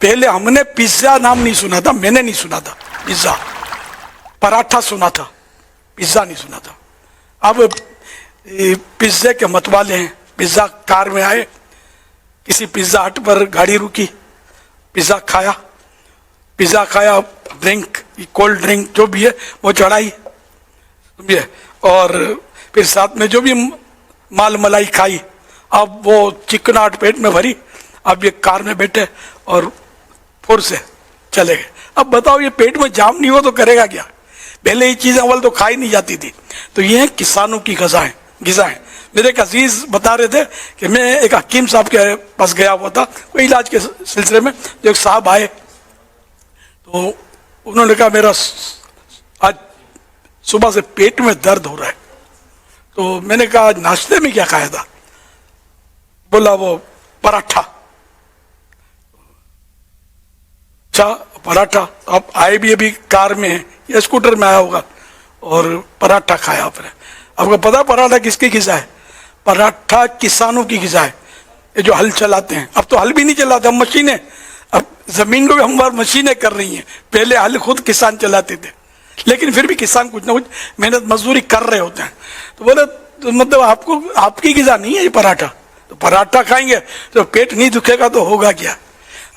पहले हमने पिज्जा नाम नहीं सुना था, मैंने नहीं सुना था, पिज्जा, पराठा सुना था, पिज्जा नहीं सुना था। अब पिज्जे के मतवाले हैं। पिज्जा कार में आए, किसी पिज्जा हट पर गाड़ी रुकी, पिज्जा खाया, ड्रिंक, कोल्ड ड्रिंक जो भी है वो चढ़ाई, समझे, और फिर साथ में जो भी माल मलाई खाई। अब वो चिकनाहट पेट में भरी, अब ये कार में बैठे और फुर से चले गए। अब बताओ ये पेट में जाम नहीं हो तो करेगा क्या? पहले ये चीजें अव्वल तो खाई नहीं जाती थी। तो ये किसानों की ग़िज़ाएं। मेरे एक अजीज बता रहे थे कि मैं एक हकीम साहब के पास गया हुआ था कोई इलाज के सिलसिले में। जो एक साहब आए तो उन्होंने कहा मेरा आज सुबह से पेट में दर्द हो रहा है। तो मैंने कहा आज नाश्ते में क्या खाया था? बोला वो पराठा। अच्छा पराठा, आप आए भी अभी कार में है या स्कूटर में आया होगा और पराठा खाया आपने। आपको पता पराठा किसकी ग़िज़ा है? पराठा किसानों की ग़िज़ा है, ये जो हल चलाते हैं। अब तो हल भी नहीं चलाते, हम मशीनें, अब जमीन को भी हमारी मशीनें कर रही हैं। पहले हल खुद किसान चलाते थे, लेकिन फिर भी किसान कुछ ना कुछ मेहनत मजदूरी कर रहे होते हैं। तो बोले तो मतलब आपको आपकी ग़िज़ा नहीं है ये पराठा, तो पराठा खाएंगे तो पेट नहीं दुखेगा तो होगा क्या?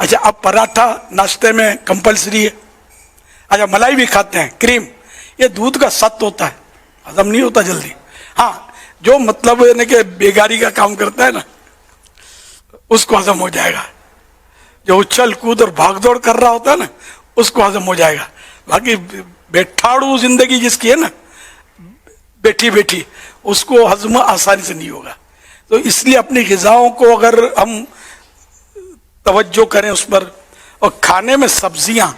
अच्छा अब पराठा नाश्ते में कंपलसरी है। अच्छा मलाई भी खाते हैं, क्रीम, ये दूध का सत्त होता है, हजम नहीं होता जल्दी। हाँ जो मतलब यानी कि बेगारी का काम करता है ना, उसको हजम हो जाएगा। जो उछल कूद और भागदौड़ कर रहा होता है ना, उसको हजम हो जाएगा। बाकी बैठाड़ू जिंदगी जिसकी है ना, बैठी बैठी, उसको हजम आसानी से नहीं होगा। तो इसलिए अपनी ग़िज़ाओं को अगर हम तवज्जो करें उस पर, और खाने में सब्जियां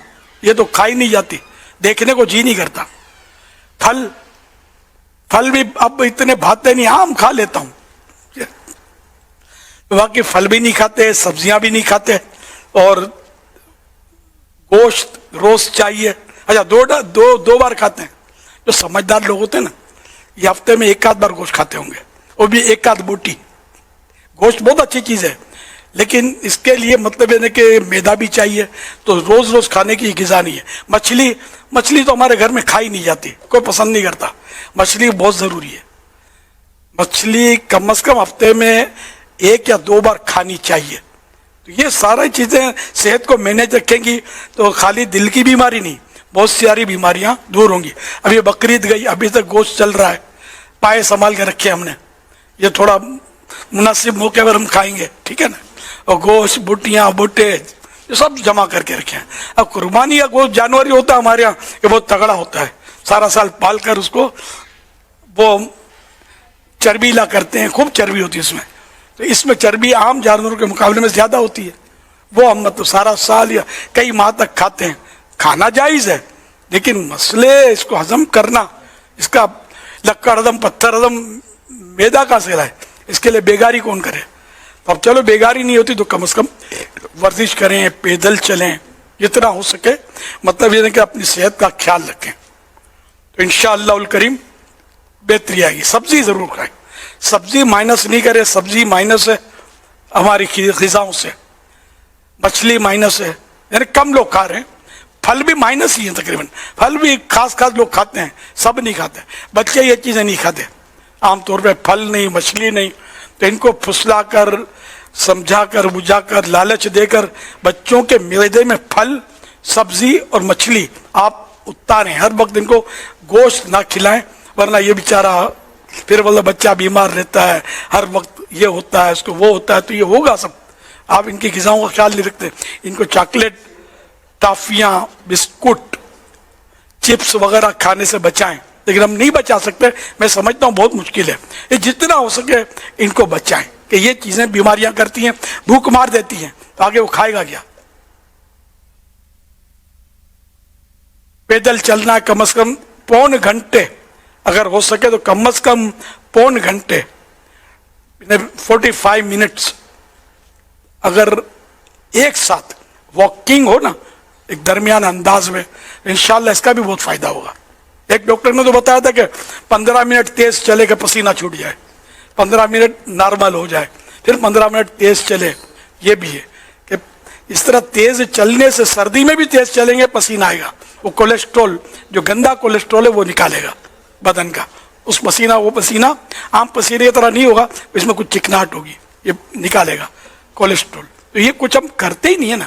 ये तो खाई नहीं जाती, देखने को जी नहीं करता। फल भी अब इतने भाते नहीं, आम खा लेता हूं, बाकी फल भी नहीं खाते, सब्जियां भी नहीं खाते, और गोश्त रोज चाहिए। अच्छा दो बार खाते हैं। जो समझदार लोग होते हैं ना, ये हफ्ते में एक आध बार गोश्त खाते होंगे, वो भी एक आध बोटी। गोश्त बहुत अच्छी चीज है, लेकिन इसके लिए मतलब है कि मैदा भी चाहिए, तो रोज रोज खाने की ग़िज़ा नहीं है। मछली तो हमारे घर में खाई नहीं जाती, कोई पसंद नहीं करता। मछली बहुत जरूरी है, मछली कम से कम हफ्ते में 1 या 2 बार खानी चाहिए। तो ये सारी चीजें सेहत को मैनेज रखेंगी तो खाली दिल की बीमारी नहीं, बहुत सारी बीमारियां दूर होंगी। अभी बकरीद गई, अभी तक गोश्त चल रहा है, पाए संभाल के रखे हमने, ये थोड़ा मुनासिब मौके पर हम खाएंगे, ठीक है ना। और गोश्त, बुटियां, बुट्टे ये सब जमा करके रखे हैं। अब कुर्बानी का गोश्त जानवर ही होता है हमारे यहाँ, ये बहुत तगड़ा होता है, सारा साल पाल कर उसको वो चर्बीला करते हैं, खूब चर्बी होती है इसमें। तो इसमें चर्बी आम जानवरों के मुकाबले में ज्यादा होती है। वो हम मतलब सारा साल या कई माह तक खाते हैं। खाना जायज है, लेकिन मसले इसको हजम करना, इसका लक्कड़ हजम, पत्थर हजम, मैदा का सेला है, इसके लिए बेगारी कौन करे? तो अब चलो बेगारी नहीं होती तो कम से कम वर्जिश करें, पैदल चलें, जितना हो सके, मतलब ये कि अपनी सेहत का ख्याल रखें, तो इंशाअल्लाह उल करीम बेहतरी आएगी। सब्जी जरूर खाएं, सब्जी माइनस नहीं करे, सब्जी माइनस है हमारी ग़िज़ाओं से, मछली माइनस है, यानी कम लोग खा रहे हैं। फल भी माइनस ही है तकरीबन, फल भी खास लोग खाते हैं, सब नहीं खाते। बच्चे ये चीज़ें नहीं खाते आमतौर पे, फल नहीं, मछली नहीं। तो इनको फुसला कर, समझा कर, बुझा कर, लालच देकर बच्चों के मैदे में फल, सब्जी और मछली आप उतारें। हर वक्त इनको गोश्त ना खिलाएं, वरना ये बेचारा फिर मतलब बच्चा बीमार रहता है, हर वक्त ये होता है, इसको वो होता है, तो ये होगा सब। आप इनकी ग़िज़ाओं का ख्याल नहीं रखते। इनको चॉकलेट, टॉफियाँ, बिस्कुट, चिप्स वगैरह खाने से बचाएं, लेकिन हम नहीं बचा सकते। मैं समझता हूँ बहुत मुश्किल है, ये जितना हो सके इनको बचाएं, कि ये चीजें बीमारियां करती हैं, भूख मार देती हैं, तो आगे वो खाएगा क्या? पैदल चलना कम से कम 1.25 घंटे, अगर हो सके तो कम से कम 1.25 घंटे, 45 मिनट्स, अगर एक साथ वॉकिंग हो ना एक दरमियान अंदाज में, इंशाल्लाह इसका भी बहुत फायदा होगा। एक डॉक्टर ने तो बताया था कि 15 मिनट तेज चले कि पसीना छूट जाए, 15 मिनट नॉर्मल हो जाए, फिर 15 मिनट तेज चले। ये भी है कि اس طرح تیز چلنے سے سردی میں بھی تیز چلیں گے پسینہ آئے گا، وہ کولیسٹرول جو گندا کولیسٹرول ہے وہ نکالے گا بدن کا، اس وہ پسینہ عام پسینے کی طرح نہیں ہوگا، اس میں کچھ چکناہٹ ہوگی، یہ نکالے گا کولیسٹرول۔ تو یہ کچھ ہم کرتے ہی نہیں ہے نا،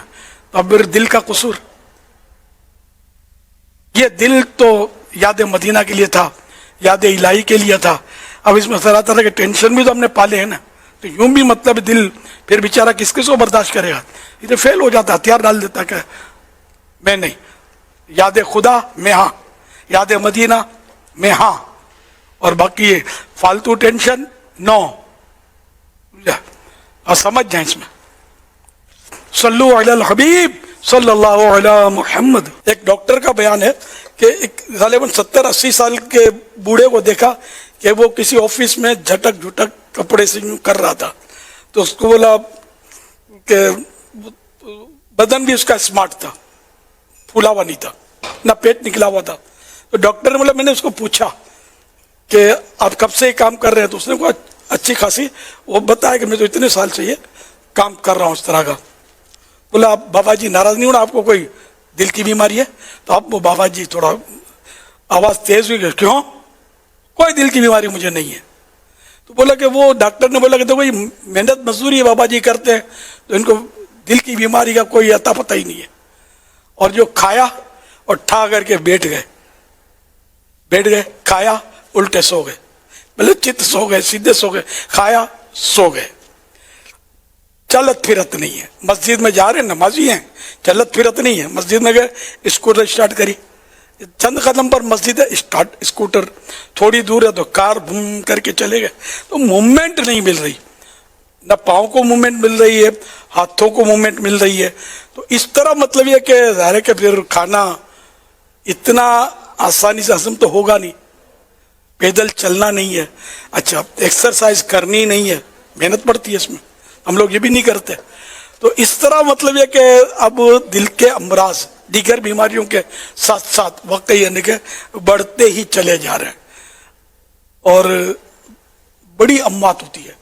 تو اب دل کا قصور، یہ دل تو یاد مدینہ کے لیے تھا، یاد الہی کے لیے تھا، اب اس میں طرح طرح کے ٹینشن بھی تو ہم نے پالے ہیں نا، تو یوں بھی مطلب دل پھر بیچارہ کس کو برداشت کرے گا، یہ تو فیل ہو جاتا، ہتھیار ڈال دیتا کہ میں نہیں، یاد خدا میں ہاں، یاد مدینہ میں ہاں، اور باقی فالتو ٹینشن نو، اور سمجھ جائیں اس میں۔ صلو علی الحبیب صلی اللہ علی محمد۔ ایک ڈاکٹر کا بیان ہے کہ ایک غالباً 70-80 سال کے بوڑھے کو دیکھا کہ وہ کسی آفس میں جھٹک جھٹک کپڑے سے یوں کر رہا تھا، تو اس کو بولا کہ بدن بھی اس کا اسمارٹ تھا، پھولا ہوا نہیں تھا، نہ پیٹ نکلا ہوا تھا، تو ڈاکٹر نے بولا، میں نے اس کو پوچھا کہ آپ کب سے یہ کام کر رہے ہیں، تو اس نے کہا اچھی خاصی، وہ بتایا کہ میں تو اتنے سال سے یہ کام کر رہا ہوں اس طرح کا۔ بولا آپ بابا جی ناراض نہیں ہونا، آپ کو کوئی دل کی بیماری ہے؟ تو آپ وہ بابا جی تھوڑا آواز تیز ہوئی، کیوں؟ کوئی دل کی بیماری مجھے نہیں ہے۔ تو بولا کہ وہ ڈاکٹر نے بولا کہ تو کوئی محنت مزدوری بابا جی کرتے ہیں تو ان کو دل کی بیماری کا کوئی اتا پتہ ہی نہیں ہے، اور جو کھایا اور ٹھا کر کے بیٹھ گئے، کھایا الٹے سو گئے، مطلب چت سو گئے، سیدھے سو گئے، کھایا سو گئے، چلت پھرت نہیں ہے۔ مسجد میں جا رہے ہیں، نمازی ہیں، چلت پھرت نہیں ہے، مسجد میں گئے، اسکوٹر اسٹارٹ کری، چند قدم پر مسجد ہے، اسٹارٹ اسکوٹر، تھوڑی دور ہے تو کار بھوم کر کے چلے گئے، تو موومنٹ نہیں مل رہی، نہ پاؤں کو موومنٹ مل رہی ہے، ہاتھوں کو موومنٹ مل رہی ہے۔ تو اس طرح مطلب یہ کہ ظاہر ہے کہ پھر کھانا اتنا آسانی سے ہضم تو ہوگا نہیں، پیدل چلنا نہیں ہے، اچھا ایکسرسائز کرنی نہیں ہے، محنت پڑتی ہے اس میں، ہم لوگ یہ بھی نہیں کرتے۔ تو اس طرح مطلب یہ کہ اب دل کے امراض دیگر بیماریوں کے ساتھ ساتھ وقت یعنی کہ بڑھتے ہی چلے جا رہے ہیں، اور بڑی اموات ہوتی ہے۔